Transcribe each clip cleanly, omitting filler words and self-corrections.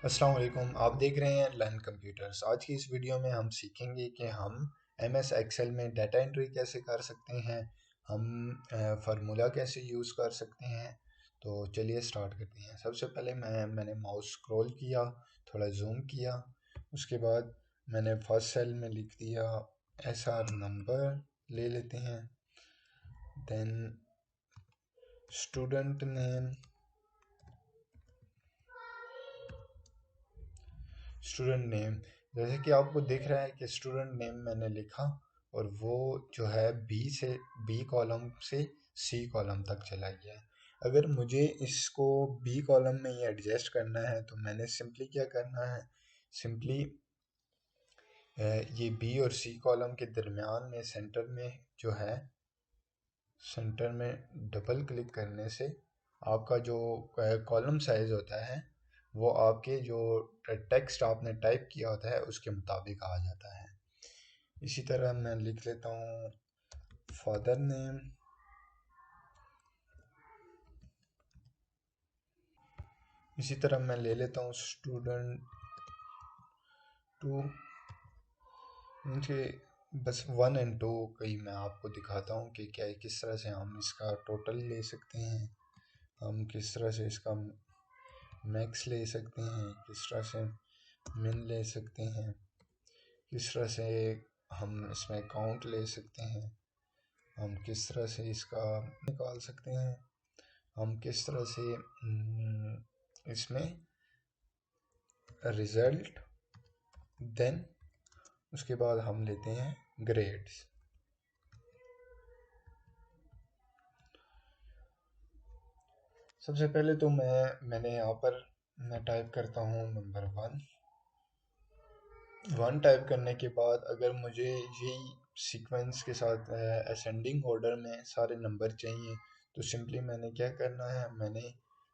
अस्सलाम वालेकुम। आप देख रहे हैं लर्न कंप्यूटर्स। आज की इस वीडियो में हम सीखेंगे कि हम MS एक्सेल में डाटा एंट्री कैसे कर सकते हैं, हम फार्मूला कैसे यूज़ कर सकते हैं। तो चलिए स्टार्ट करते हैं। सबसे पहले मैंने माउस स्क्रॉल किया, थोड़ा जूम किया, उसके बाद मैंने फर्स्ट सेल में लिख दिया SR नंबर ले लेते हैं। Then student name, student name जैसे कि आपको दिख रहा है कि स्टूडेंट नेम मैंने लिखा और वो जो है बी कॉलम से सी कॉलम तक चला गया है। अगर मुझे इसको बी कॉलम में ही एडजस्ट करना है तो मैंने सिंपली क्या करना है, सिंपली ये बी और सी कॉलम के दरमियान में सेंटर में जो है, सेंटर में डबल क्लिक करने से आपका जो कॉलम साइज होता है वो आपके जो टेक्स्ट आपने टाइप किया होता है उसके मुताबिक आ जाता है। इसी तरह मैं लिख लेता हूँ फादर नेम। इसी तरह मैं ले लेता हूँ स्टूडेंट टू। मुझे बस 1 और 2 कहीं मैं आपको दिखाता हूँ कि क्या किस तरह से हम इसका टोटल ले सकते हैं, हम किस तरह से इसका मैक्स ले सकते हैं, किस तरह से मिन ले सकते हैं, किस तरह से हम इसमें काउंट ले सकते हैं, हम किस तरह से इसका निकाल सकते हैं, हम किस तरह से इसमें रिज़ल्ट, देन उसके बाद हम लेते हैं ग्रेड्स। सबसे पहले तो मैंने यहाँ पर मैं टाइप करता हूँ नंबर 1 टाइप करने के बाद अगर मुझे यही सीक्वेंस के साथ असेंडिंग ऑर्डर में सारे नंबर चाहिए तो सिंपली मैंने क्या करना है, मैंने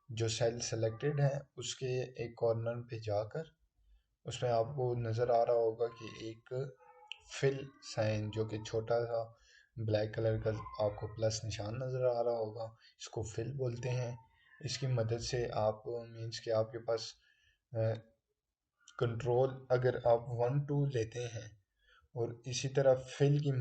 जो सेल सेलेक्टेड है उसके एक कॉर्नर पे जाकर उसमें आपको नज़र आ रहा होगा कि एक फिल साइन जो कि छोटा सा ब्लैक कलर का आपको प्लस निशान नज़र आ रहा होगा, इसको फिल बोलते हैं। इसकी मदद से आप मीन्स कि आपके पास कंट्रोल अगर आप 1 2 लेते हैं और इसी तरह फिल की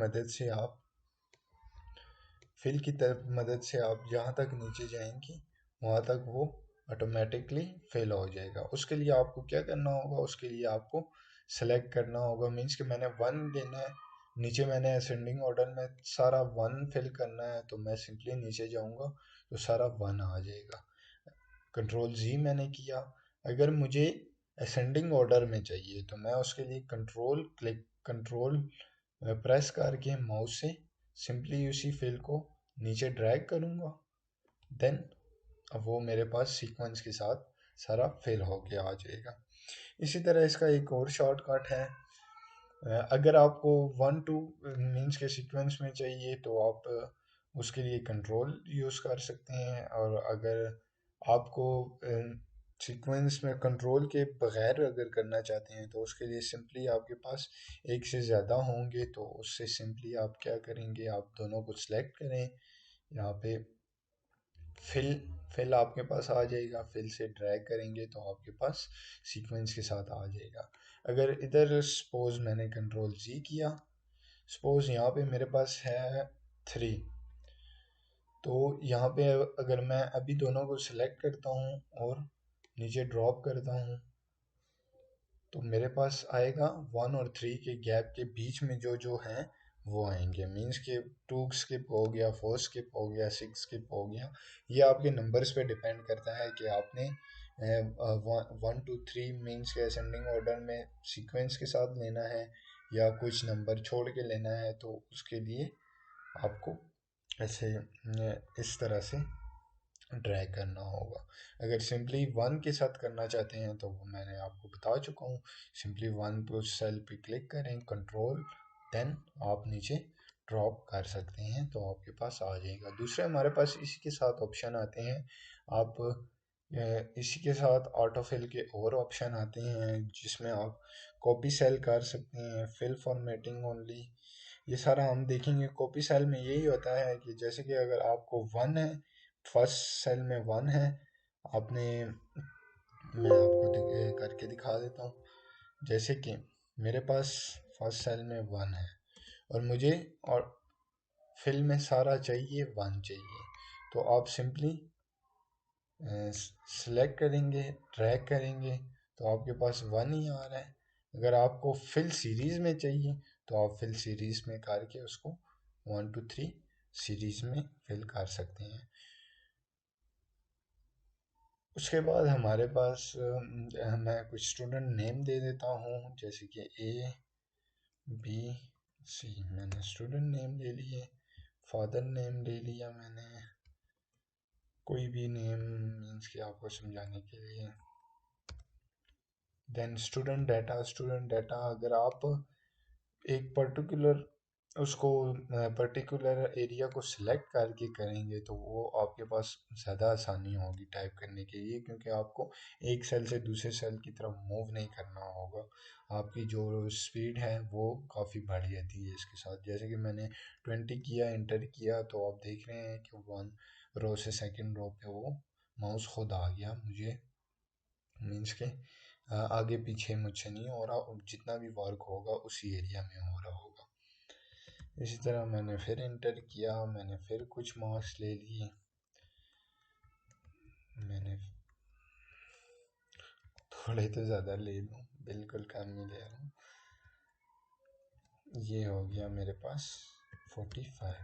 तरफ मदद से आप जहाँ तक नीचे जाएंगे वहाँ तक वो ऑटोमेटिकली फिल हो जाएगा। उसके लिए आपको क्या करना होगा, उसके लिए आपको सेलेक्ट करना होगा, मीन्स कि मैंने 1 लेना है, नीचे मैंने असेंडिंग ऑर्डर में सारा 1 फिल करना है तो मैं सिंपली नीचे जाऊँगा तो सारा 1 आ जाएगा। कंट्रोल जी मैंने किया। अगर मुझे असेंडिंग ऑर्डर में चाहिए तो मैं उसके लिए कंट्रोल प्रेस करके माउस से सिंपली उसी फिल को नीचे ड्रैग करूँगा, देन अब वो मेरे पास सीक्वेंस के साथ सारा फिल होके आ जाएगा। इसी तरह इसका एक और शॉर्टकट है, अगर आपको 1 2 मीन्स के सीक्वेंस में चाहिए तो आप उसके लिए कंट्रोल यूज़ कर सकते हैं, और अगर आपको सीक्वेंस में कंट्रोल के बगैर अगर करना चाहते हैं तो उसके लिए सिंपली आपके पास एक से ज़्यादा होंगे तो उससे सिंपली आप क्या करेंगे, आप दोनों को सिलेक्ट करें, यहाँ पे फिल फिल आपके पास आ जाएगा, फिल से ड्रैग करेंगे तो आपके पास सीक्वेंस के साथ आ जाएगा। अगर इधर सपोज मैंने कंट्रोल जी किया, सपोज यहाँ पे मेरे पास है 3, तो यहाँ पे अगर मैं अभी दोनों को सिलेक्ट करता हूँ और नीचे ड्रॉप करता हूँ तो मेरे पास आएगा 1 और 3 के गैप के बीच में जो जो हैं वो आएंगे, मीन्स के 2 स्किप हो गया, 4 स्किप हो गया, 6 स्किप हो गया। ये आपके नंबर्स पे डिपेंड करता है कि आपने 1 2 3 मीन्स के असेंडिंग ऑर्डर में सीक्वेंस के साथ लेना है या कुछ नंबर छोड़ के लेना है, तो उसके लिए आपको ऐसे इस तरह से ड्रैग करना होगा। अगर सिंपली 1 के साथ करना चाहते हैं तो वो मैंने आपको बता चुका हूँ, सिंपली 1 पे सेल पे क्लिक करें, कंट्रोल, देन आप नीचे ड्रॉप कर सकते हैं तो आपके पास आ जाएगा। दूसरे हमारे पास इसी के साथ ऑप्शन आते हैं, आप इसी के साथ ऑटो फिल के और ऑप्शन आते हैं जिसमें आप कॉपी सेल कर सकते हैं, फिल फॉर्मेटिंग ओनली, ये सारा हम देखेंगे। कॉपी सेल में यही होता है कि जैसे कि अगर आपको 1 है, फर्स्ट सेल में 1 है, आपने मैं आपको करके करके दिखा देता हूँ। जैसे कि मेरे पास फर्स्ट सेल में 1 है और मुझे और फिल में सारा चाहिए 1 चाहिए, तो आप सिंपली सेलेक्ट करेंगे, ड्रैग करेंगे, तो आपके पास 1 ही आ रहा है। अगर आपको फिल सीरीज में चाहिए तो आप फिल सीरीज में करके उसको 1 to 3 सीरीज में फिल कर सकते हैं। उसके बाद हमारे पास मैं कुछ स्टूडेंट नेम दे देता हूँ, जैसे कि ABC। मैंने स्टूडेंट नेम ले लिए, फादर नेम ले लिया मैंने, कोई भी नेम मीन्स कि आपको समझाने के लिए। देन स्टूडेंट डाटा अगर आप एक पर्टिकुलर उसको पर्टिकुलर एरिया को सिलेक्ट करके करेंगे तो वो आपके पास ज़्यादा आसानी होगी टाइप करने के लिए, क्योंकि आपको एक सेल से दूसरे सेल की तरफ मूव नहीं करना होगा। आपकी जो स्पीड है वो काफ़ी बढ़ जाती है इसके साथ। जैसे कि मैंने 20 किया, इंटर किया, तो आप देख रहे हैं कि 1 रो से सेकंड रो पे वो माउस खुद आ गया मुझे, मीन्स के आगे पीछे मुझसे नहीं हो रहा, और जितना भी वर्क होगा उसी एरिया में हो रहा होगा। इसी तरह मैंने फिर इंटर किया, मैंने फिर कुछ मार्क्स ले लिए, मैंने थोड़े तो ज़्यादा ले लूँ, बिल्कुल कम ही ले रहा हूँ। ये हो गया मेरे पास 45।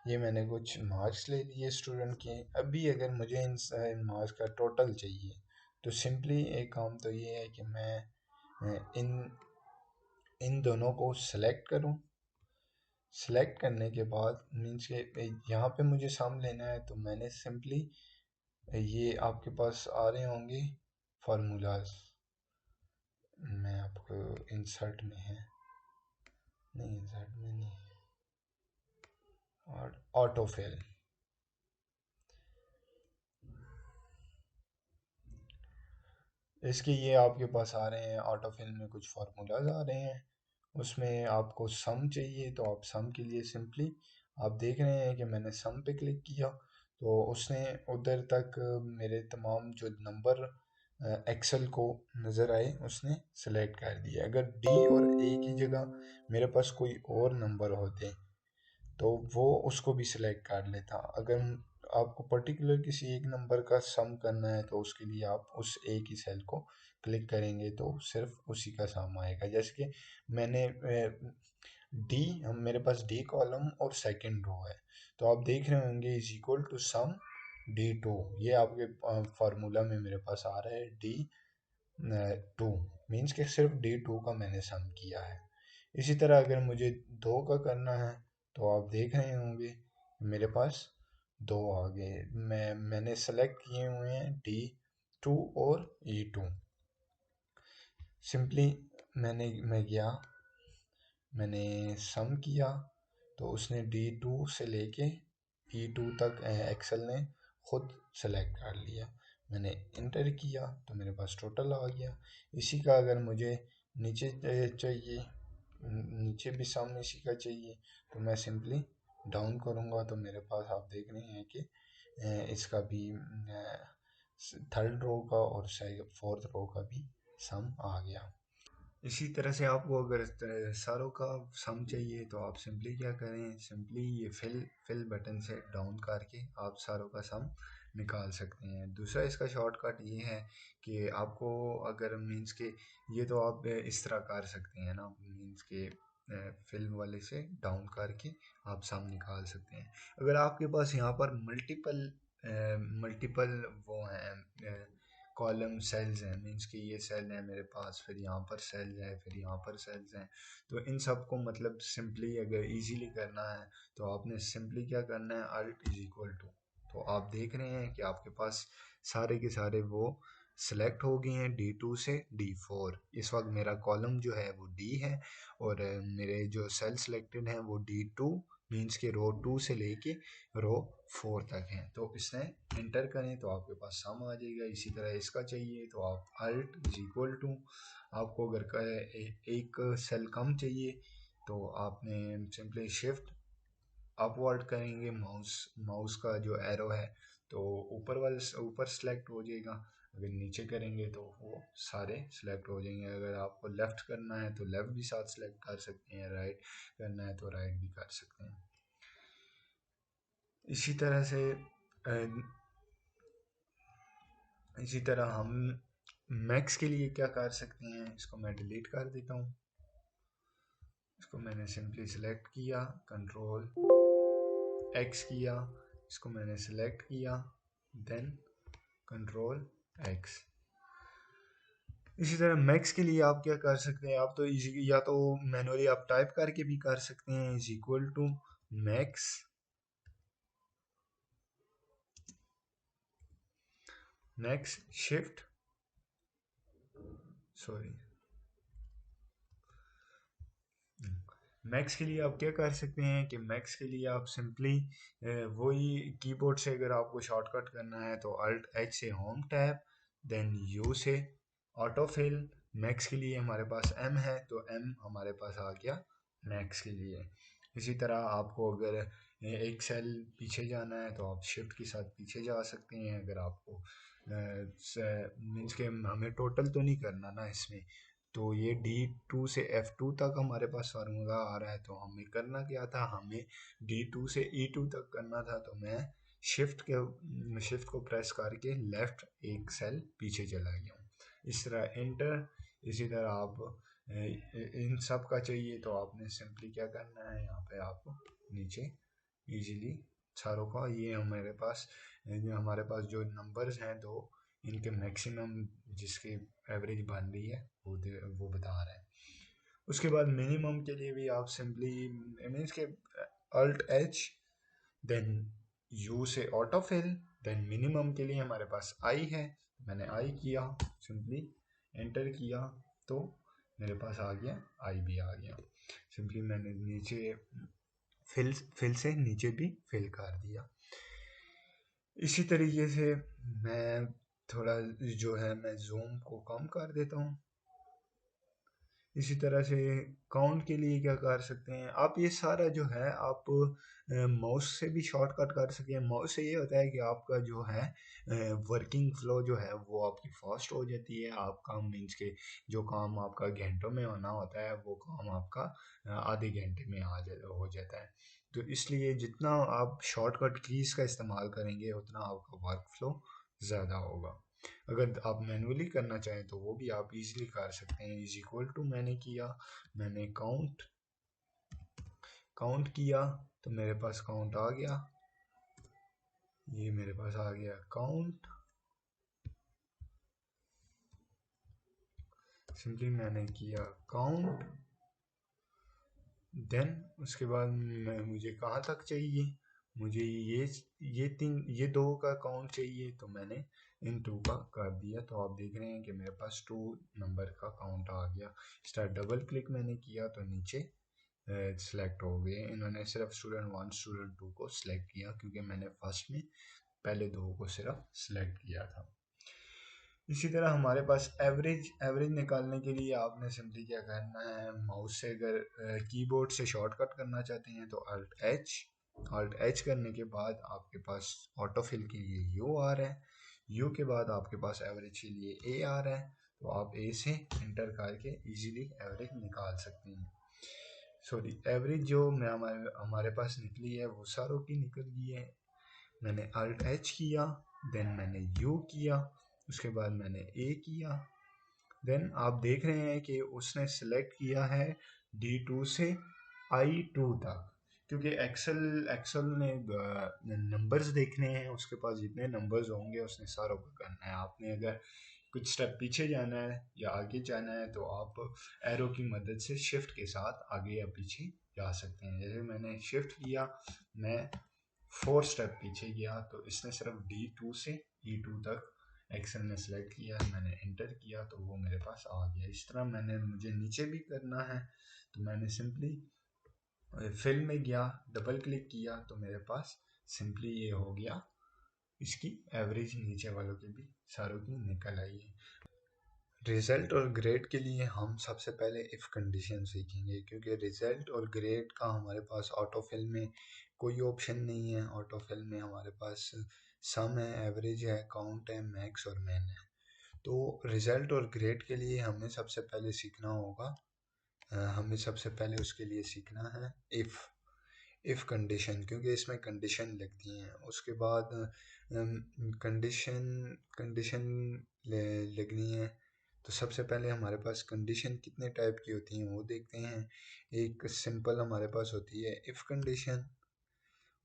ये मैंने कुछ मार्क्स ले लिए स्टूडेंट के। अभी अगर मुझे इन मार्क्स का टोटल चाहिए तो सिंपली एक काम तो ये है कि मैं इन इन दोनों को सिलेक्ट करूं। सिलेक्ट करने के बाद मीन्स के यहाँ पे मुझे सम लेना है, तो मैंने सिंपली ये आपके पास आ रहे होंगे फार्मूलाज, मैं आपको इंसर्ट में है, नहीं इंसर्ट में नहीं, और ऑटो फिल, इसके ये आपके पास आ रहे हैं। ऑटो फिल में कुछ फार्मूलाज आ रहे हैं, उसमें आपको सम चाहिए, तो आप सम के लिए सिंपली आप देख रहे हैं कि मैंने सम पे क्लिक किया तो उसने उधर तक मेरे तमाम जो नंबर एक्सेल को नज़र आए उसने सेलेक्ट कर दिया। अगर डी और ए की जगह मेरे पास कोई और नंबर होते तो वो उसको भी सिलेक्ट कर लेता। अगर आपको पर्टिकुलर किसी एक नंबर का सम करना है तो उसके लिए आप उस एक ही सेल को क्लिक करेंगे तो सिर्फ उसी का सम आएगा। जैसे कि मैंने डी, हम मेरे पास डी कॉलम और सेकंड रो है, तो आप देख रहे होंगे is equal to some D2। ये आपके फार्मूला में मेरे पास आ रहा है D2, मीन्स कि सिर्फ D2 का मैंने सम किया है। इसी तरह अगर मुझे 2 का करना है तो आप देख रहे होंगे मेरे पास 2 आ गए। मैंने सेलेक्ट किए हुए हैं D2 और E2। सिंपली मैं गया, मैंने सम किया, तो उसने D2 से लेके E2 तक एक्सेल ने खुद सेलेक्ट कर लिया। मैंने इंटर किया तो मेरे पास टोटल आ गया। इसी का अगर मुझे नीचे चाहिए, नीचे भी सम इसी का चाहिए, तो मैं सिंपली डाउन करूँगा तो मेरे पास आप देख रहे हैं कि इसका भी थर्ड रो का और फोर्थ रो का भी सम आ गया। इसी तरह से आपको अगर सारों का सम चाहिए तो आप सिंपली क्या करें, सिंपली ये फिल बटन से डाउन करके आप सारों का सम निकाल सकते हैं। दूसरा इसका शॉर्टकट ये है कि आपको अगर मीन्स के ये तो आप इस तरह कर सकते हैं ना, मीन्स के फिल वाले से डाउन करके आप सम निकाल सकते हैं। अगर आपके पास यहाँ पर मल्टीपल मल्टीपल वो हैं कॉलम सेल्स हैं, मीन्स कि ये सेल है मेरे पास, फिर यहाँ पर सेल है, फिर यहाँ पर सेल्स हैं, तो इन सब को मतलब सिंपली अगर इजीली करना है तो आपने सिंपली क्या करना है, अल्ट इज इक्वल टू, तो आप देख रहे हैं कि आपके पास सारे के सारे वो सिलेक्ट हो गए हैं D2 से D4। इस वक्त मेरा कॉलम जो है वो D है और मेरे जो सेल सिलेक्टेड हैं वो D2 मीन्स के रो 2 से लेके रो 4 तक हैं। तो इसने इंटर करें तो आपके पास सम आ जाएगा। इसी तरह इसका चाहिए तो आप अल्ट इज इक्वल टू, आपको अगर एक सेल कम चाहिए तो आपने सिंपली शिफ्ट अपवर्ड करेंगे माउस माउस का जो एरो है तो ऊपर वाले ऊपर सेलेक्ट हो जाएगा। अगर नीचे करेंगे तो वो सारे सिलेक्ट हो जाएंगे। अगर आपको लेफ़्ट करना है तो लेफ़्ट भी साथ सिलेक्ट कर सकते हैं, राइट करना है तो राइट भी कर सकते हैं। इसी तरह से इसी तरह हम मैक्स के लिए क्या कर सकते हैं, इसको मैं डिलीट कर देता हूँ। इसको मैंने सिंपली सिलेक्ट किया, कंट्रोल एक्स किया, इसको मैंने सिलेक्ट किया, देन कंट्रोल एक्स। इसी तरह मैक्स के लिए आप क्या कर सकते हैं, आप तो इजी या तो मैनुअली आप टाइप करके भी कर सकते हैं, is equal to max shift sorry max के लिए आप क्या कर सकते हैं कि मैक्स के लिए आप सिंपली वही कीबोर्ड से अगर आपको शॉर्टकट करना है तो अल्ट एच से होम टैब, देन यू से ऑटो फिल। मैक्स के लिए हमारे पास एम है तो एम हमारे पास आ गया मैक्स के लिए। इसी तरह आपको अगर एक सेल पीछे जाना है तो आप शिफ्ट के साथ पीछे जा सकते हैं। अगर आपको मीन्स के हमें टोटल तो नहीं करना ना इसमें, तो ये D2 से F2 तक हमारे पास फार्मूला आ रहा है, तो हमें करना क्या था, हमें D2 से E2 तक करना था। तो मैं शिफ्ट को प्रेस करके लेफ्ट एक सेल पीछे चला गया हूँ, इस तरह एंटर। इसी तरह आप इन सब का चाहिए तो आपने सिंपली क्या करना है, यहाँ पे आप नीचे इजीली चारों का ये हमारे पास जो नंबर्स हैं दो, इनके मैक्सिमम जिसकी एवरेज बन रही है वो बता रहा है। उसके बाद मिनिमम के लिए भी आप सिंपली मीन्स के अल्ट एच, देन यू से ऑटो फिल, देन मिनिमम के लिए हमारे पास आई है, मैंने आई किया, सिंपली एंटर किया तो मेरे पास आ गया, आई भी आ गया। सिंपली मैंने नीचे फिल से नीचे भी फिल कर दिया। इसी तरीके से मैं थोड़ा जो है मैं जूम को कम कर देता हूँ। इसी तरह से काउंट के लिए क्या कर सकते हैं आप, ये सारा जो है आप माउस से भी शॉर्टकट कर सकते हैं। माउस से ये होता है कि आपका जो है वर्किंग फ्लो जो है वो आपकी फास्ट हो जाती है। आपका मीन्स के जो काम आपका घंटों में होना होता है वो काम आपका आधे घंटे में हो जाता है। तो इसलिए जितना आप शॉर्टकट कीज़ का इस्तेमाल करेंगे उतना आपका वर्क फ्लो ज़्यादा होगा। अगर आप मैनुअली करना चाहें तो वो भी आप इजीली कर सकते हैं। इज इक्वल टू मैंने किया, मैंने काउंट किया तो मेरे पास काउंट आ गया, ये मेरे पास आ गया काउंट। सिंपली मैंने किया काउंट, देन उसके बाद मुझे कहाँ तक चाहिए, मुझे ये दो का काउंट चाहिए तो मैंने इन टू का कर दिया। तो आप देख रहे हैं कि मेरे पास 2 नंबर का काउंट आ गया। स्टार्ट डबल क्लिक मैंने किया तो नीचे सिलेक्ट हो गए। इन्होंने सिर्फ स्टूडेंट 1 स्टूडेंट 2 को सिलेक्ट किया क्योंकि मैंने फर्स्ट में पहले दो को सिर्फ सिलेक्ट किया था। इसी तरह हमारे पास एवरेज निकालने के लिए आपने सिंपली क्या करना है, माउस से अगर कीबोर्ड से शॉर्टकट करना चाहते हैं तो अल्ट एच करने के बाद आपके पास ऑटो फिल के लिए यू आ रहा है, यू के बाद आपके पास एवरेज के लिए ए आ रहा है, तो आप ए से एंटर करके इजीली एवरेज निकाल सकते हैं। सॉरी एवरेज जो मैं हमारे पास निकली है वो सारों की निकल गई है। मैंने अल्ट एच किया, देन मैंने यू किया, उसके बाद मैंने ए किया, देन आप देख रहे हैं कि उसने सेलेक्ट किया है D2 से I2 तक, क्योंकि एक्सेल ने नंबर्स देखने हैं, उसके पास जितने नंबर्स होंगे उसने सारों को करना है। आपने अगर कुछ स्टेप पीछे जाना है या आगे जाना है तो आप एरो की मदद से शिफ्ट के साथ आगे या पीछे जा सकते हैं। जैसे मैंने शिफ्ट किया, मैं 4 स्टेप पीछे गया तो इसने सिर्फ D2 से E2 तक एक्सेल ने सेलेक्ट किया, मैंने एंटर किया तो वो मेरे पास आ गया। इस तरह मुझे नीचे भी करना है तो मैंने सिंपली फिल में गया, डबल क्लिक किया तो मेरे पास सिंपली ये हो गया, इसकी एवरेज नीचे वालों की भी सारों की निकल आई है। रिजल्ट और ग्रेड के लिए हम सबसे पहले इफ़ कंडीशन सीखेंगे, क्योंकि रिजल्ट और ग्रेड का हमारे पास ऑटो फिल में कोई ऑप्शन नहीं है। ऑटो फिल में हमारे पास सम है, एवरेज है, काउंट है, मैक्स और मैन है। तो रिजल्ट और ग्रेड के लिए हमें सबसे पहले सीखना होगा, हमें सबसे पहले उसके लिए सीखना है इफ़ कंडीशन, क्योंकि इसमें कंडीशन लगती हैं। उसके बाद कंडीशन कंडीशन लगनी है। तो सबसे पहले हमारे पास कंडीशन कितने टाइप की होती हैं वो देखते हैं। एक सिंपल हमारे पास होती है इफ़ कंडीशन,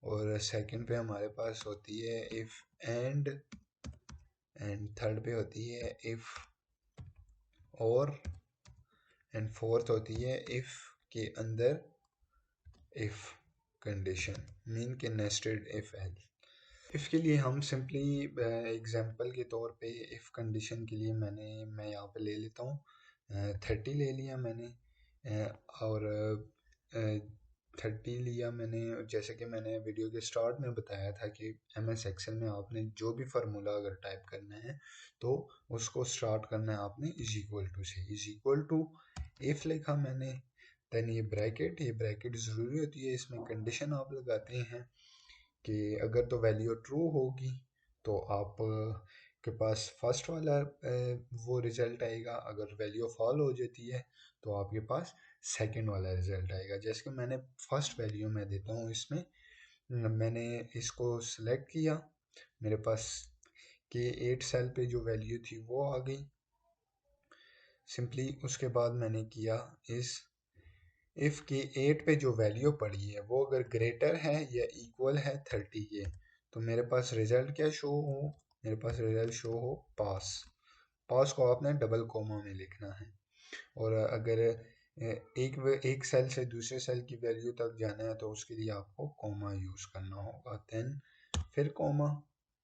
और सेकंड पे हमारे पास होती है इफ़ एंड थर्ड पे होती है इफ़ और, एंड फोर्थ होती है इफ़ के अंदर इफ़ कंडीशन, मीन के नेस्टेड इफ़ एल्स। इफ़ के लिए हम सिंपली एग्जांपल के तौर पे इफ़ कंडीशन के लिए मैं यहाँ पे ले लेता हूँ 30 ले लिया मैंने, और 30 लिया मैंने। जैसे कि मैंने वीडियो के स्टार्ट में बताया था कि MS एक्सेल में आपने जो भी फार्मूला अगर टाइप करना है तो उसको स्टार्ट करना है आपने इज इक्वल टू से। इज इक्वल टू इफ़ लिखा मैंने, देन ये ब्रैकेट ज़रूरी होती है, इसमें कंडीशन आप लगाते हैं कि अगर तो वैल्यू ट्रू होगी तो आप के पास फर्स्ट वाला वो रिज़ल्ट आएगा, अगर वैल्यू फॉल हो जाती है तो आपके पास सेकंड वाला रिज़ल्ट आएगा। जैसे कि मैंने फर्स्ट वैल्यू मैं देता हूँ इसमें, मैंने इसको सिलेक्ट किया, मेरे पास के 8 सेल पे जो वैल्यू थी वो आ गई सिंपली। उसके बाद मैंने किया इफ़ की 8 पे जो वैल्यू पड़ी है वो अगर ग्रेटर है या इक्वल है 30 के, तो मेरे पास रिजल्ट क्या शो हो, मेरे पास रिजल्ट शो हो पास। पास को आपने डबल कोमा में लिखना है। और अगर एक सेल से दूसरे सेल की वैल्यू तक जाना है तो उसके लिए आपको कोमा यूज़ करना होगा, देन फिर कोमा।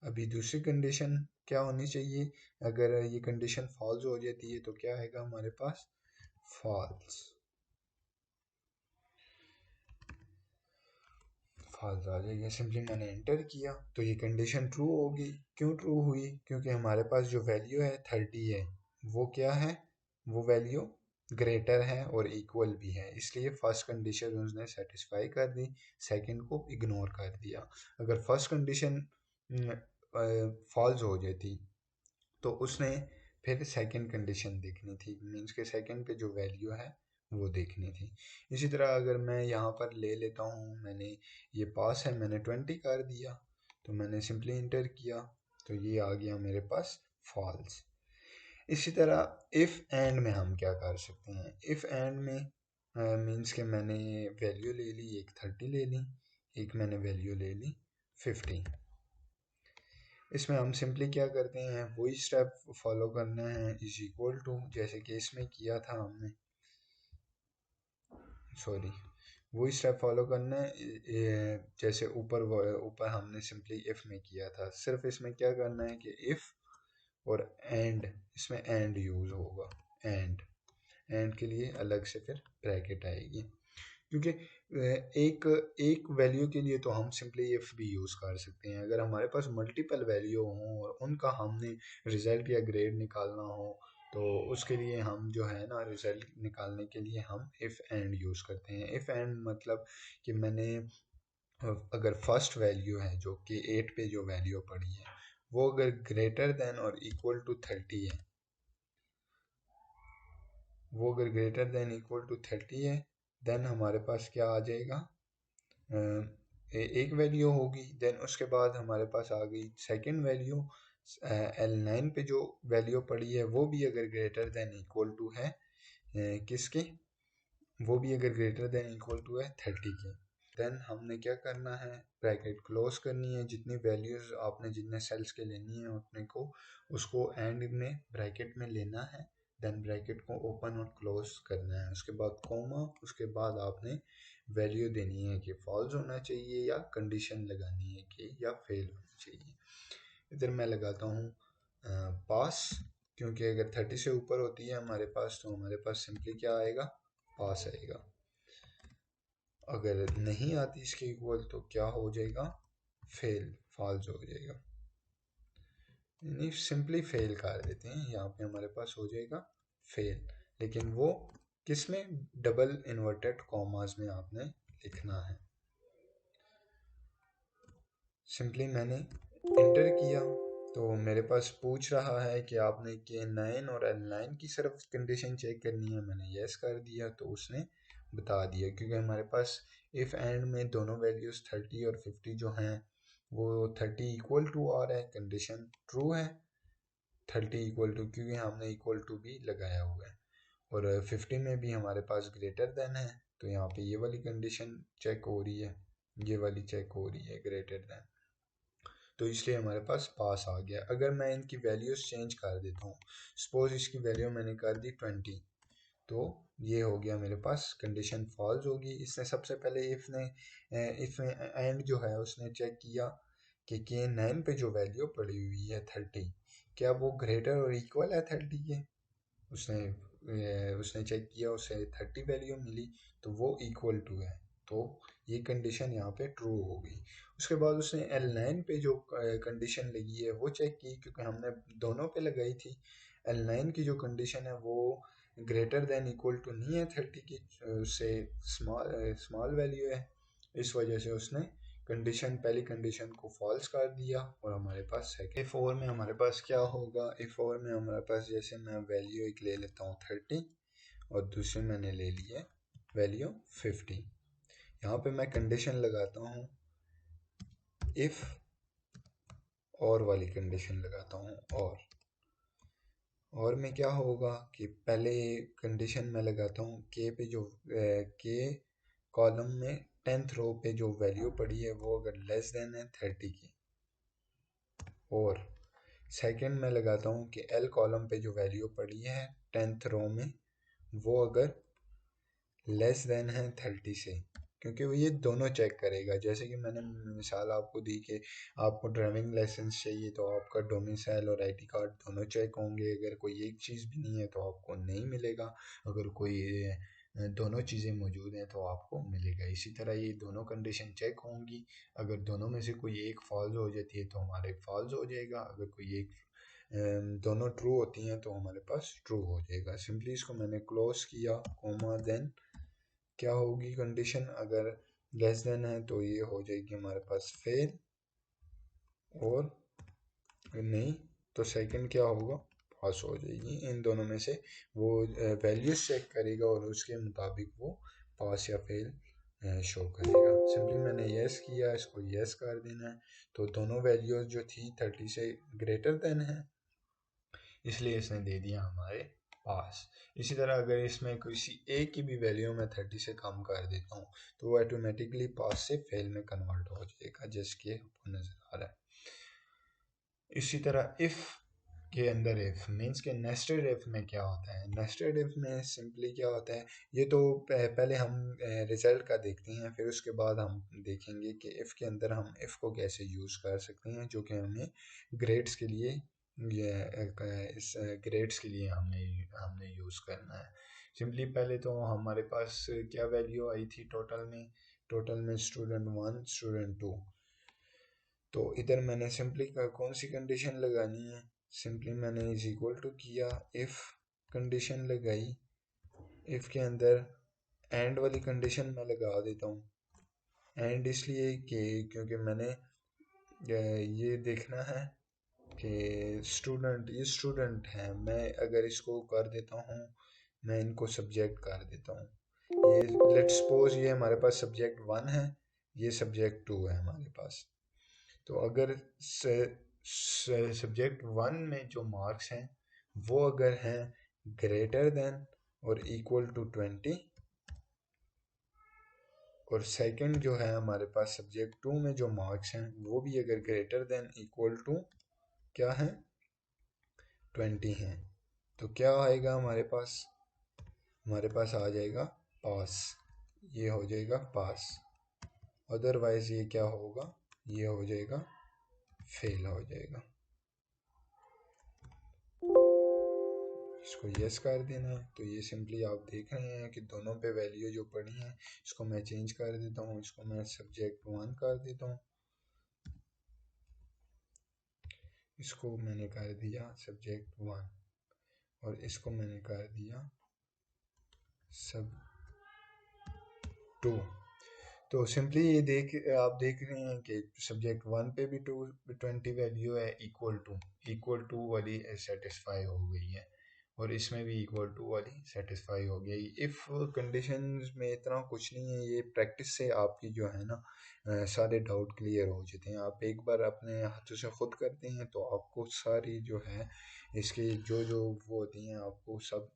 अभी दूसरी कंडीशन क्या होनी चाहिए, अगर ये कंडीशन फॉल्स हो जाती है तो क्या आएगा हमारे पास, फॉल्स फॉल्स आ जाएगा। सिंपली मैंने एंटर किया तो ये कंडीशन ट्रू होगी। क्यों ट्रू हुई, क्योंकि हमारे पास जो वैल्यू है 30 है, वो क्या है, वो वैल्यू ग्रेटर है और इक्वल भी है, इसलिए फर्स्ट कंडीशन उसने सेटिस्फाई कर दी, सेकंड को इग्नोर कर दिया। अगर फर्स्ट कंडीशन फॉल्स हो जाती तो उसने फिर सेकंड कंडीशन देखनी थी, मीन्स के सेकंड पे जो वैल्यू है वो देखनी थी। इसी तरह अगर मैं यहाँ पर ले लेता हूँ, मैंने ये पास है, मैंने 20 कर दिया, तो मैंने सिंपली इंटर किया तो ये आ गया मेरे पास फॉल्स। इसी तरह इफ़ एंड में हम क्या कर सकते हैं, इफ़ एंड में मीन्स के मैंने वैल्यू ले ली, एक 30 ले ली, एक मैंने वैल्यू ले ली 50। इसमें हम सिंपली क्या करते हैं, वही स्टेप फॉलो करना है, इज इक्वल टू, जैसे कि इसमें किया था हमने, सॉरी, वही स्टेप फॉलो करना है जैसे ऊपर हमने सिंपली इफ़ में किया था। सिर्फ इसमें क्या करना है कि इफ़ और एंड, इसमें एंड यूज़ होगा, एंड के लिए अलग से फिर ब्रैकेट आएगी, क्योंकि एक एक वैल्यू के लिए तो हम सिंपली इफ़ भी यूज़ कर सकते हैं। अगर हमारे पास मल्टीपल वैल्यू हों और उनका हमने रिज़ल्ट या ग्रेड निकालना हो तो उसके लिए हम जो है ना, रिज़ल्ट निकालने के लिए हम इफ़ एंड यूज़ करते हैं। इफ़ एंड मतलब कि मैंने अगर फर्स्ट वैल्यू है जो कि 8 पे जो वैल्यू पड़ी है वो अगर ग्रेटर देन और इक्वल टू 30 है, वो अगर ग्रेटर देन इक्वल टू 30 है, देन हमारे पास क्या आ जाएगा, एक वैल्यू होगी। देन उसके बाद हमारे पास आ गई सेकंड वैल्यू, L9 पे जो वैल्यू पड़ी है वो भी अगर ग्रेटर देन इक्वल टू है किसके, वो भी अगर ग्रेटर देन इक्वल टू है 30 के, देन हमने क्या करना है, ब्रैकेट क्लोज करनी है। जितनी वैल्यूज़ आपने जितने सेल्स के लेनी है उतने को उसको एंड में ब्रैकेट में लेना है, देन ब्रैकेट को ओपन और क्लोज करना है। उसके बाद कोमा, उसके बाद आपने वैल्यू देनी है कि फॉल्स होना चाहिए या कंडीशन लगानी है कि या फेल होना चाहिए। इधर मैं लगाता हूँ पास, क्योंकि अगर 30 से ऊपर होती है हमारे पास तो हमारे पास सिंपली क्या आएगा, पास आएगा। अगर नहीं आती इसके इक्वल तो क्या हो जाएगा, फेल, फॉल्स हो जाएगा, यानी सिंपली फेल कर देते हैं। यहाँ पे हमारे पास हो जाएगा फेल, लेकिन वो किसमें, डबल इन्वर्टेड कॉमास में आपने लिखना है। सिंपली मैंने इंटर किया तो मेरे पास पूछ रहा है कि आपने K9 और L9 की सिर्फ कंडीशन चेक करनी है। मैंने यस कर दिया तो उसने बता दिया, क्योंकि हमारे पास इफ़ एंड में दोनों वैल्यूज़ 30 और 50 जो हैं वो 30 इक्वल टू आ रहा है, कंडीशन ट्रू है। 30 इक्वल टू, क्योंकि हमने इक्वल टू भी लगाया हुआ है, और 50 में भी हमारे पास ग्रेटर देन है, तो यहाँ पे ये वाली कंडीशन चेक हो रही है, ये वाली चेक हो रही है ग्रेटर देन, तो इसलिए हमारे पास पास आ गया। अगर मैं इनकी वैल्यूज़ चेंज कर देता हूँ, सपोज इसकी वैल्यू मैंने कर दी 20, तो ये हो गया मेरे पास कंडीशन फॉल्स होगी। इसने सबसे पहले इफ एंड जो है उसने चेक किया कि K9 पे जो वैल्यू पड़ी हुई है 30, क्या वो ग्रेटर और इक्वल है 30 के। उसने चेक किया, उसे 30 वैल्यू मिली, तो वो इक्वल टू है, तो ये कंडीशन यहाँ पे ट्रू हो गई। उसके बाद उसने L9 पे जो कंडीशन लगी है वो चेक की, क्योंकि हमने दोनों पे लगाई थी। L9 की जो कंडीशन है वो ग्रेटर देन इक्वल टू नहीं है 30 की, उससे स्मॉल वैल्यू है, इस वजह से उसने पहली कंडीशन को फॉल्स कर दिया, और हमारे पास सेकंड इफ और में हमारे पास क्या होगा। इफ और में हमारे पास, जैसे मैं वैल्यू एक ले लेता हूँ 30 और दूसरी मैंने ले ली है वैल्यू 50, यहाँ पे मैं कंडीशन लगाता हूँ इफ और वाली कंडीशन लगाता हूँ, और में क्या होगा कि पहले कंडीशन में लगाता हूँ के पे जो के कॉलम में 10th रो पे जो वैल्यू पड़ी है वो अगर लेस देन है 30 की, और सेकंड में लगाता हूँ कि एल कॉलम पे जो वैल्यू पड़ी है 10th रो में वो अगर लेस देन है 30 से, क्योंकि वो ये दोनों चेक करेगा। जैसे कि मैंने मिसाल आपको दी कि आपको ड्राइविंग लाइसेंस चाहिए तो आपका डोमिसाइल और आईडी कार्ड दोनों चेक होंगे, अगर कोई एक चीज़ भी नहीं है तो आपको नहीं मिलेगा, अगर कोई दोनों चीज़ें मौजूद हैं तो आपको मिलेगा। इसी तरह ये दोनों कंडीशन चेक होंगी, अगर दोनों में से कोई एक फॉल्स हो जाती है तो हमारे फॉल्स हो जाएगा, अगर कोई एक दोनों ट्रू होती हैं तो हमारे पास ट्रू हो जाएगा। सिंपली इसको मैंने क्लोज किया, कोमा, देन क्या होगी कंडीशन, अगर लेस देन है तो ये हो जाएगी हमारे पास फेल, और नहीं तो सेकंड क्या होगा, पास हो जाएगी। इन दोनों में से वो वैल्यूज चेक करेगा और उसके मुताबिक वो पास या फेल शो करेगा। सिंपली मैंने यस किया, इसको यस कर देना है, तो दोनों वैल्यूज जो थी 30 से ग्रेटर देन है, इसलिए इसने दे दिया हमारे पास। इसी तरह अगर इसमें किसी एक की भी वैल्यू मैं 30 से कम कर देता हूँ तो वो ऑटोमेटिकली पास से फेल में कन्वर्ट हो जाएगा, जैसे कि आपको नजर आ रहा है। इसी तरह इफ के अंदर इफ मीन्स के नेस्टेड इफ में क्या होता है। नेस्टेड इफ में सिंपली क्या होता है, ये तो पहले हम रिजल्ट का देखते हैं, फिर उसके बाद हम देखेंगे कि इफ के अंदर हम इफ को कैसे यूज़ कर सकते हैं, जो कि हमें ग्रेड्स के लिए इस ग्रेड्स के लिए हमने यूज़ करना है। सिंपली पहले तो हमारे पास क्या वैल्यू आई थी टोटल में स्टूडेंट 1 स्टूडेंट 2, तो इधर मैंने सिंपली कौन सी कंडीशन लगानी है, सिंपली मैंने इज इक्वल टू किया, इफ़ कंडीशन लगाई, इफ़ के अंदर एंड वाली कंडीशन मैं लगा देता हूँ। एंड इसलिए कि क्योंकि मैंने ये देखना है कि ये स्टूडेंट है, मैं अगर इसको कर देता हूँ, मैं इनको सब्जेक्ट कर देता हूँ, ये लेट्स सपोज ये हमारे पास सब्जेक्ट 1 है, ये सब्जेक्ट 2 है हमारे पास। तो अगर सब्जेक्ट 1 में जो मार्क्स हैं वो अगर हैं ग्रेटर देन और इक्वल टू 20, और सेकंड जो है हमारे पास सब्जेक्ट 2 में जो मार्क्स हैं वो भी अगर ग्रेटर देन इक्वल टू क्या है 20 हैं, तो क्या आएगा हमारे पास आ जाएगा पास, ये हो जाएगा पास। अदरवाइज ये क्या होगा, ये हो जाएगा फेल हो जाएगा। इसको यस कर देना है, तो ये सिंपली आप देख रहे हैं कि दोनों पे वैल्यू जो पड़ी हैं, इसको मैं चेंज कर देता हूँ, इसको मैं सब्जेक्ट 1 कर देता हूँ, इसको मैंने कर दिया सब्जेक्ट 1, और इसको मैंने कर दिया सब 2। तो सिंपली ये आप देख रहे हैं कि सब्जेक्ट वन पे भी 220 वैल्यू है, इक्वल टू वाली सेटिस्फाई हो गई है, और इसमें भी इक्वल टू वाली सेटिस्फाई हो गई। इफ़ कंडीशंस में इतना कुछ नहीं है, ये प्रैक्टिस से आपकी जो है ना सारे डाउट क्लियर हो जाते हैं। आप एक बार अपने हाथों से खुद करते हैं तो आपको सारी जो है इसकी जो जो वो होती हैं आपको सब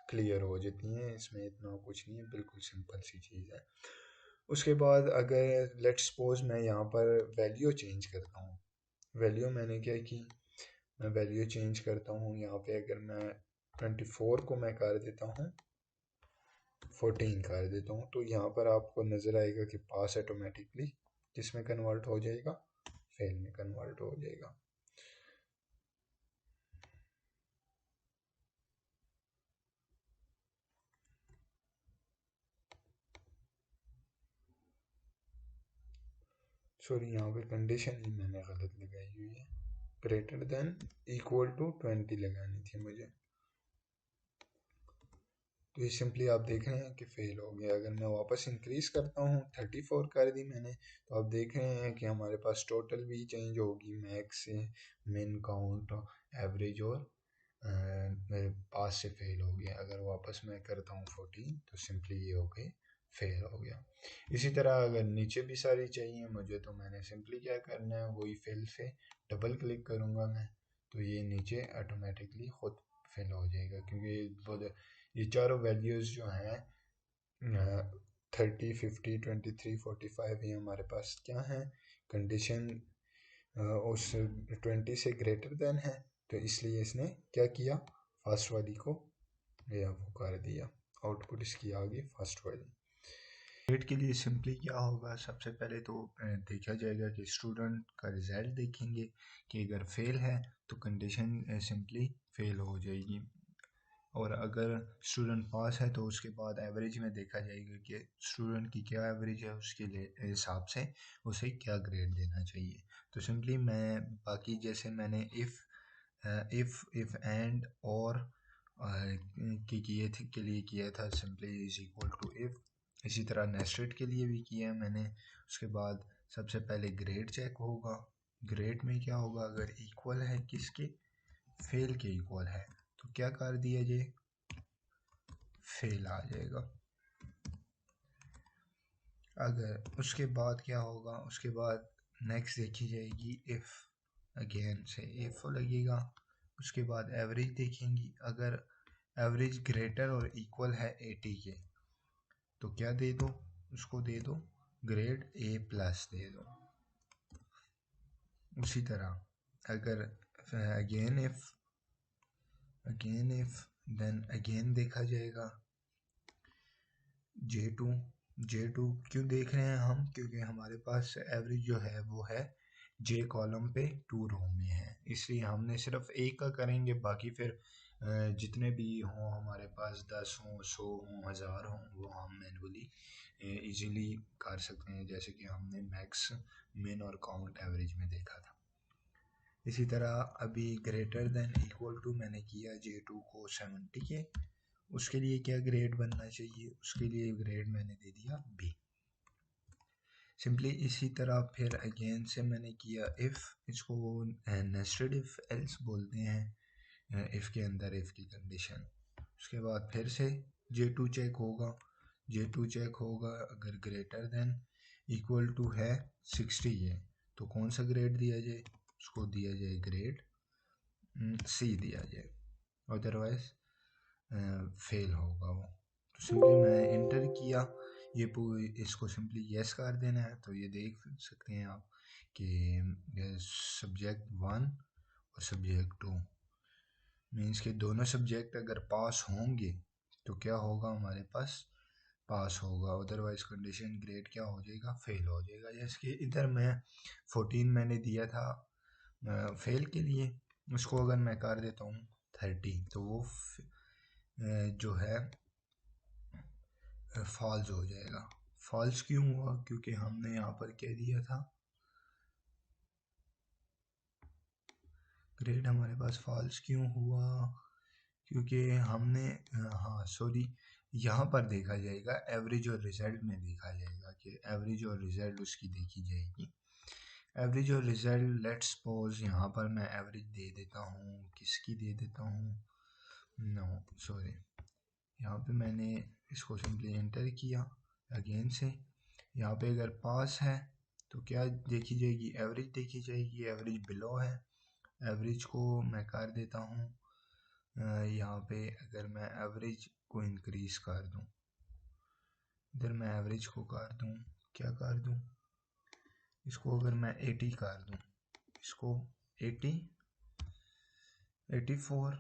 क्लियर हो जाती हैं। इसमें इतना कुछ नहीं है, बिल्कुल सिंपल सी चीज़ है। उसके बाद अगर लेट्स सपोज मैं यहाँ पर वैल्यू चेंज करता हूँ, वैल्यू मैंने क्या की, मैं वैल्यू चेंज करता हूँ। यहाँ पे अगर मैं 24 को मैं कर देता हूँ 14 कर देता हूँ, तो यहाँ पर आपको नज़र आएगा कि पास ऑटोमेटिकली किस में कन्वर्ट हो जाएगा, फेल में कन्वर्ट हो जाएगा। सॉरी, यहाँ पे कंडीशन ही मैंने गलत लगाई हुई है, ग्रेटर देन इक्वल टू 20 लगानी थी मुझे। तो ये सिंपली आप देख रहे हैं कि फेल हो गया। अगर मैं वापस इंक्रीज करता हूँ, 34 कर दी मैंने, तो आप देख रहे हैं कि हमारे पास टोटल भी चेंज होगी, मैक्स से मिन काउंट एवरेज, और मेरे पास से फेल हो गया। अगर वापस मैं करता हूँ 14, तो सिंपली ये हो गई फेल हो गया। इसी तरह अगर नीचे भी सारी चाहिए मुझे, तो मैंने सिंपली क्या करना है, वही फिल से डबल क्लिक करूँगा मैं, तो ये नीचे ऑटोमेटिकली खुद फिल हो जाएगा। क्योंकि ये चारों वैल्यूज़ जो हैं 30, 50, 23, 45, ये हमारे पास क्या है, कंडीशन उस 20 से ग्रेटर देन है, तो इसलिए इसने क्या किया, फर्स्ट वाली को या वो कर दिया, आउटपुट इसकी आ गई फर्स्ट वाली। ग्रेड के लिए सिंपली क्या होगा, सबसे पहले तो देखा जाएगा कि स्टूडेंट का रिज़ल्ट देखेंगे कि अगर फेल है तो कंडीशन सिंपली फेल हो जाएगी, और अगर स्टूडेंट पास है तो उसके बाद एवरेज में देखा जाएगा कि स्टूडेंट की क्या एवरेज है, उसके हिसाब से उसे क्या ग्रेड देना चाहिए। तो सिंपली मैं बाकी जैसे मैंने इफ़ एंड और की किए थे के लिए किया था, simply is equal to if, इसी तरह नेस्टेड के लिए भी किया है मैंने। उसके बाद सबसे पहले ग्रेड चेक होगा, ग्रेड में क्या होगा, अगर इक्वल है किसके, फेल के इक्वल है, तो क्या कर दिया जाए, फेल आ जाएगा। अगर उसके बाद क्या होगा, उसके बाद नेक्स्ट देखी जाएगी इफ़, अगेन से इफ़ लगेगा। उसके बाद एवरेज देखेंगी, अगर एवरेज ग्रेटर और इक्वल है 80 के, तो क्या दे दो, उसको दे दो ग्रेड A+ दे दो। उसी तरह अगर अगेन इफ देन अगेन देखा जाएगा J2 क्यों देख रहे हैं हम, क्योंकि हमारे पास एवरेज जो है वो है J कॉलम पे 2 रो में है, इसलिए हमने सिर्फ एक का करेंगे, बाकी फिर जितने भी हों हमारे पास 10 हों, 100 हों, 1000 हों, वो हम मैनुअली इजीली कर सकते हैं, जैसे कि हमने मैक्स, मिन और काउंट एवरेज में देखा था। इसी तरह अभी ग्रेटर देन इक्वल टू मैंने किया J2 को 70 के, उसके लिए क्या ग्रेड बनना चाहिए, उसके लिए ग्रेड मैंने दे दिया B। सिंपली इसी तरह फिर अगेन से मैंने किया इफ़, इसको नेस्टेड इफ एल्स बोलते हैं, इफ़ के अंदर इफ़ की कंडीशन। उसके बाद फिर से J2 चेक होगा, J2 चेक होगा अगर ग्रेटर देन इक्वल टू है 60 है, तो कौन सा ग्रेड दिया जाए, उसको दिया जाए ग्रेड C दिया जाए, अदरवाइज फेल होगा वो। तो सिंपली मैं इंटर किया, ये इसको सिंपली यस कर देना है, तो ये देख सकते हैं आप कि सब्जेक्ट 1 और सब्जेक्ट 2 मीन्स के दोनों सब्जेक्ट अगर पास होंगे तो क्या होगा, हमारे पास पास होगा, अदरवाइज कंडीशन ग्रेड क्या हो जाएगा, फेल हो जाएगा। जैसे कि इधर मैं 14 मैंने दिया था फेल के लिए, उसको अगर मैं कर देता हूँ 30, तो वो जो है फॉल्स हो जाएगा। फॉल्स क्यों हुआ, क्योंकि हमने यहाँ पर क्या दिया था, ग्रेड हमारे पास फॉल्स क्यों हुआ, क्योंकि हमने हाँ सॉरी, यहाँ पर देखा जाएगा एवरेज और रिजल्ट में देखा जाएगा कि एवरेज और रिजल्ट उसकी देखी जाएगी। एवरेज और रिजल्ट लेट्स सपोज यहाँ पर मैं एवरेज दे देता हूँ, किसकी दे देता हूँ, नो सॉरी, यहाँ पे मैंने इसको सिंपली एंटर किया अगेन से। यहाँ पे अगर पास है तो क्या देखी जाएगी, एवरेज देखी जाएगी, एवरेज बिलो है। एवरेज को मैं कर देता हूँ यहाँ पे, अगर मैं एवरेज को इंक्रीज कर दूँ, इधर मैं एवरेज को कर दूँ, क्या कर दूँ, इसको अगर मैं 80 कर दूँ, इसको 80 84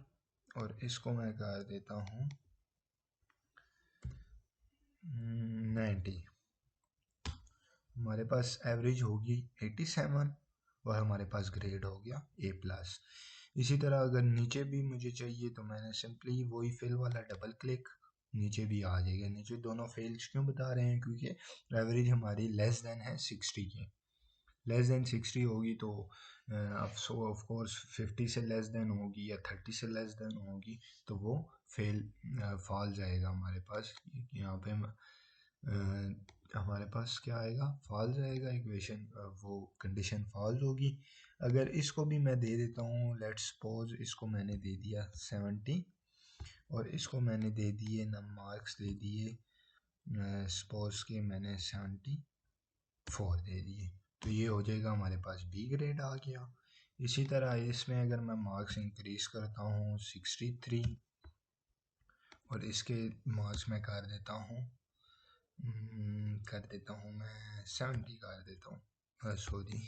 और इसको मैं कर देता हूँ 90। हमारे पास एवरेज होगी 87 और हमारे पास ग्रेड हो गया A+। इसी तरह अगर नीचे भी मुझे चाहिए तो मैंने सिंपली वही फेल वाला डबल क्लिक, नीचे भी आ जाएगा। नीचे दोनों फेल्स क्यों बता रहे हैं, क्योंकि एवरेज हमारी लेस देन है 60 की, लेस देन 60 होगी तो ऑफ कोर्स 50 से लेस देन होगी या 30 से लेस देन होगी तो वो फेल फॉल जाएगा हमारे पास। यहाँ पे हमारे पास क्या आएगा, फॉल जाएगा इक्वेशन, वो कंडीशन फॉल्स होगी। अगर इसको भी मैं दे देता हूँ, लेट्स सपोज इसको मैंने दे दिया 70 और इसको मैंने दे दिए मार्क्स दे दिए, सपोज के मैंने 74 दे दिए, तो ये हो जाएगा हमारे पास बी ग्रेड आ गया। इसी तरह इसमें अगर मैं मार्क्स इंक्रीज करता हूँ 63 और इसके मार्क्स में कर देता हूँ मैं 70 कर देता हूँ, सॉरी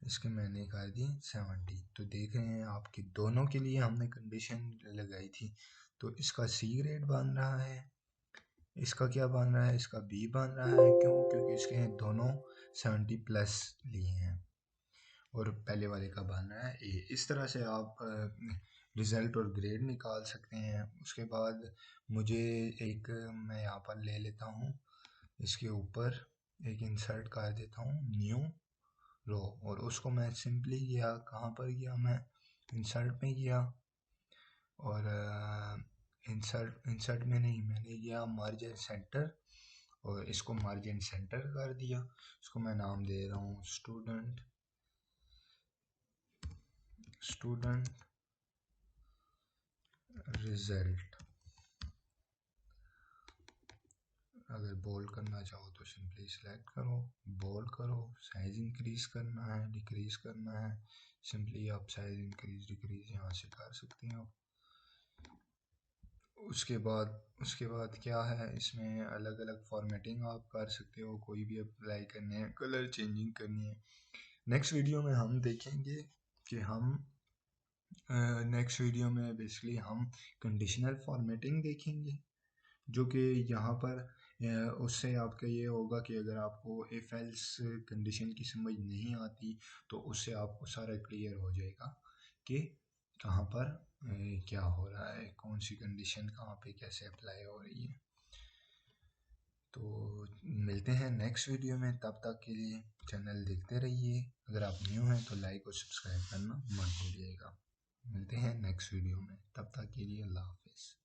इसके मैंने कर दी 70। तो देख रहे हैं आपकी दोनों के लिए हमने कंडीशन लगाई थी, तो इसका सी ग्रेड बन रहा है, इसका क्या बन रहा है, इसका बी बन रहा है। क्यों, क्योंकि इसके दोनों 70+ लिए हैं और पहले वाले का बन रहा है ए। इस तरह से आप रिज़ल्ट और ग्रेड निकाल सकते हैं। उसके बाद मुझे एक मैं यहाँ पर ले लेता हूँ, इसके ऊपर एक इंसर्ट कर देता हूँ न्यू रो, और उसको मैं सिंपली गया, कहाँ पर गया, मैं इंसर्ट में गया और इंसर्ट में नहीं, मैंने गया मार्जिन सेंटर और इसको मार्जिन सेंटर कर दिया। इसको मैं नाम दे रहा हूँ स्टूडेंट रिजल्ट। अगर बोल्ड करना चाहो तो सिंपली सिलेक्ट करो, बोल्ड करो, साइज इंक्रीज करना है, डिक्रीज करना है, सिंपली आप साइज इंक्रीज डिक्रीज यहाँ से कर सकते हो। उसके बाद क्या है, इसमें अलग अलग फॉर्मेटिंग आप कर सकते हो, कोई भी अप्लाई करने हैं, कलर चेंजिंग करनी है। नेक्स्ट वीडियो में हम देखेंगे कि नेक्स्ट वीडियो में बेसिकली हम कंडीशनल फॉर्मेटिंग देखेंगे, जो कि यहाँ पर उससे आपका ये होगा कि अगर आपको इफ एल्स कंडीशन की समझ नहीं आती तो उससे आपको सारा क्लियर हो जाएगा कि कहाँ पर क्या हो रहा है, कौन सी कंडीशन कहाँ पे कैसे अप्लाई हो रही है। तो मिलते हैं नेक्स्ट वीडियो में, तब तक के लिए चैनल देखते रहिए। अगर आप न्यू हैं तो लाइक और सब्सक्राइब करना मत भूलिएगा। मिलते हैं नेक्स्ट वीडियो में, तब तक के लिए अल्लाह हाफिज़।